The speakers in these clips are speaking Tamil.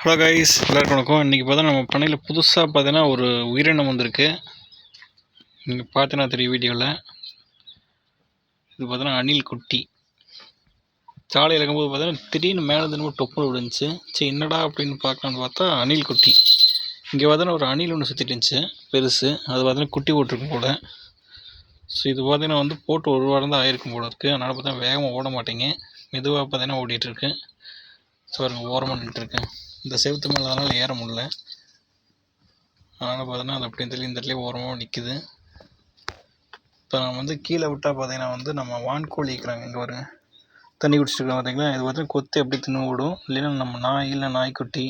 ஹலோ கைஸ், எல்லாருக்கும் வணக்கம். இன்றைக்கி பார்த்தா நம்ம பண்ணையில் புதுசாக பார்த்தீங்கன்னா ஒரு உயிரினம் வந்திருக்கு. நீங்கள் பார்த்தீங்கன்னா தெரியும் வீடியோவில். இது பார்த்தீங்கன்னா அணில் குட்டி. சாலையில் இருக்கும்போது பார்த்தீங்கன்னா திடீர்னு மேலே தினமும் டொப்புன்னு விழுந்துச்சு. சரி என்னடா அப்படின்னு பார்க்கலான்னு பார்த்தா அணில் குட்டி. இங்கே பார்த்தீங்கன்னா ஒரு அணில் ஒன்று சுற்றிட்டு இருந்துச்சு பெருசு. அது பார்த்தீங்கன்னா குட்டி போட்டிருக்கும் போல். ஸோ இது பார்த்தீங்கன்னா வந்து போட்டு ஒரு வாரம் தான் ஆயிருக்கும் போல இருக்குது. அதனால் பார்த்தீங்கன்னா வேகமாக ஓட மாட்டேங்க, மெதுவாக பார்த்தீங்கன்னா ஓடிட்டுருக்கு. ஸோ பாருங்க, ஓரமாக நின்றுட்டுருக்கேன். இந்த செவுத்து மேலே அதனால் ஏற முடியல. அதனால் பார்த்தீங்கன்னா அது அப்படியே இந்த இடத்துலேயே ஓரமாக நிற்குது. இப்போ நம்ம வந்து கீழே விட்டால் பார்த்தீங்கன்னா வந்து நம்ம வான்கோழி இருக்கிறாங்க இங்கே வருங்க, தண்ணி குடிச்சிட்டு இருக்காங்க பார்த்தீங்களா. இது பார்த்தீங்கன்னா கொத்தி எப்படி தின்னு விடும். இல்லைன்னா நம்ம நாய் இல்லை நாய்க்குட்டி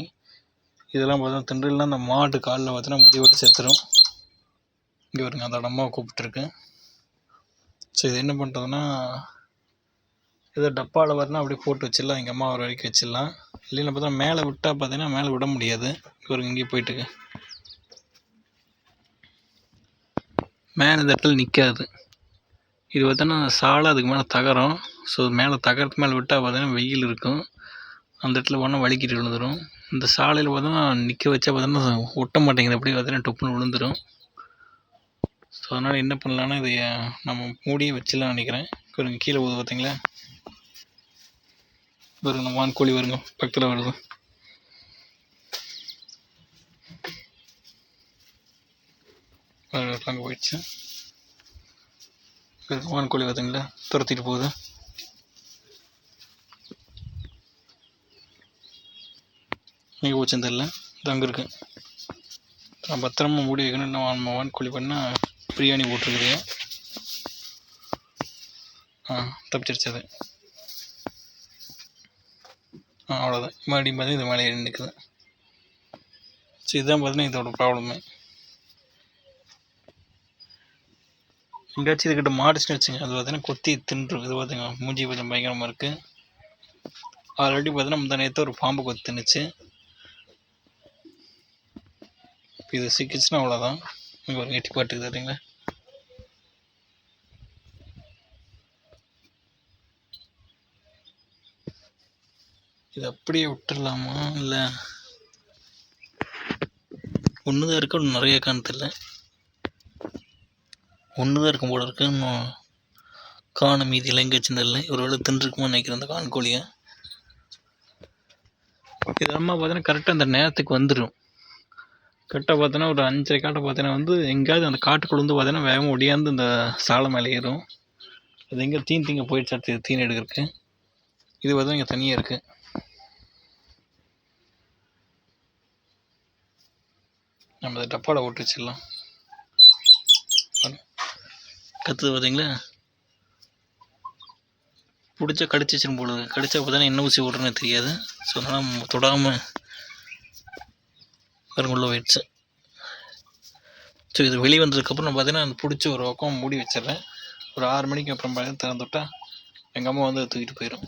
இதெல்லாம் பார்த்தீங்கன்னா திண்டுலாம் அந்த மாட்டு காலில் பார்த்தீங்கன்னா முடி விட்டு செத்துரும். இங்கே வருங்க, அதோட அம்மாவை கூப்பிட்டுருக்கு. ஸோ இது என்ன பண்ணுறதுன்னா, ஏதோ டப்பாவில் பார்த்தீங்கன்னா அப்படியே போட்டு வச்சிடலாம், எங்கள் அம்மா வர வரைக்கும் வச்சிடலாம். இல்லைன்னா பார்த்தா மேலே விட்டால் பார்த்தீங்கன்னா மேலே விட முடியாது. இவருக்கு இங்கேயே போயிட்டுருக்கு, மேலே இந்த இடத்துல நிற்காது. இது பார்த்தோன்னா சாலை, அதுக்கு மேலே தகரம். ஸோ மேலே தகரத்துக்கு மேலே விட்டால் பார்த்தீங்கன்னா வெயில் இருக்கும், அந்த இடத்துல போனால் வலிக்கிட்டு விழுந்துடும். இந்த சாலையில் பார்த்தோன்னா நிற்க வச்சா பார்த்தோன்னா ஒட்ட மாட்டேங்குது, அப்படியே பார்த்தீங்கன்னா டொப்புன்னு விழுந்துடும். ஸோ அதனால் என்ன பண்ணலான்னா இதை நம்ம மூடியே வச்சிடலாம்னு நினைக்கிறேன். வருங்க, கீழே போகுது பார்த்தீங்களா. வருங்க, வான்கோழி வருங்க, பக்கத்தில் வருது. அங்கே போயிடுச்சு. வான்கோழி பார்த்தீங்களா துரத்திட்டு போகுது. எங்கே போச்சுன்னு தெரியல, இது அங்கே இருக்கு. நான் பத்திரமா மூடி வைக்கணும். நம்ம வான்கோழி பண்ணால் பிரியாணி போட்டிருக்குது. தப்பிச்சிருச்சு அது. அவ்வளோதான். மறுபடியும் பார்த்தீங்கன்னா இது மேலே ஏறி நிற்குது. ஸோ இதுதான் பார்த்தீங்கன்னா இதோட ப்ராப்ளமே. எங்கேயாச்சும் இதுக்கிட்ட மாடுச்சுன்னு வச்சுங்க, அது பார்த்தீங்கன்னா கொத்தி தின்றும். இது பார்த்தீங்கன்னா மூஞ்சி கொஞ்சம் பயங்கரமாக இருக்குது. ஆல்ரெடி பார்த்தீங்கன்னா முந்தா நேற்று ஒரு பாம்பு கொத்தி தின்னுச்சு. இது சிக்கிச்சுன்னா அவ்வளோதான். இங்கே ஒரு எட்டி பாட்டுக்கு தெரியுங்களா. இது அப்படியே விட்டுடலாமா இல்லை ஒன்று தான் இருக்கு, ஒன்று நிறைய காணத்தில்ல. ஒன்று தான் இருக்கும் போல இருக்கு, இன்னும் காண மீதியில் எங்கே வச்சுருந்தில்ல. ஒரு வேளை தின்றுக்குமா நினைக்கிறேன் அந்த கான்கோழியை. இது அம்மா பார்த்தீங்கன்னா கரெக்டாக அந்த நேரத்துக்கு வந்துடும். கரெக்டாக பார்த்தோன்னா ஒரு 5:30 காட்டை பார்த்தீங்கன்னா வந்து எங்கேயாவது அந்த காட்டுக்குள்ள வந்து பார்த்தீங்கன்னா வேகமாக ஒடியாந்து இந்த சாலை மேலே ஏறும். அது எங்கே தீங்க போயிடுச்சு, அடுத்து தீன் எடுக்கிறதுக்கு. இது பார்த்தா இங்கே தனியாக இருக்குது. நம்ம அதை டப்பாவில் போட்டு வச்சிடலாம். கற்றுது பார்த்தீங்களா, பிடிச்சா கடிச்சு வச்சிடும் போடுது. கடிச்சா பார்த்தீங்கன்னா என்ன ஊசி விட்றேன்னு தெரியாது. ஸோ அதனால் தொடாமல் உள்ள போயிடுச்சு. ஸோ இது வெளியே வந்ததுக்கப்புறம் பார்த்தீங்கன்னா அந்த பிடிச்சி ஒரு பக்கம் மூடி வச்சிடுறேன். ஒரு 6 மணிக்கு அப்புறம் பார்த்தீங்கன்னா திறந்து விட்டால் எங்கள் அம்மா வந்து தூக்கிட்டு போயிடும்.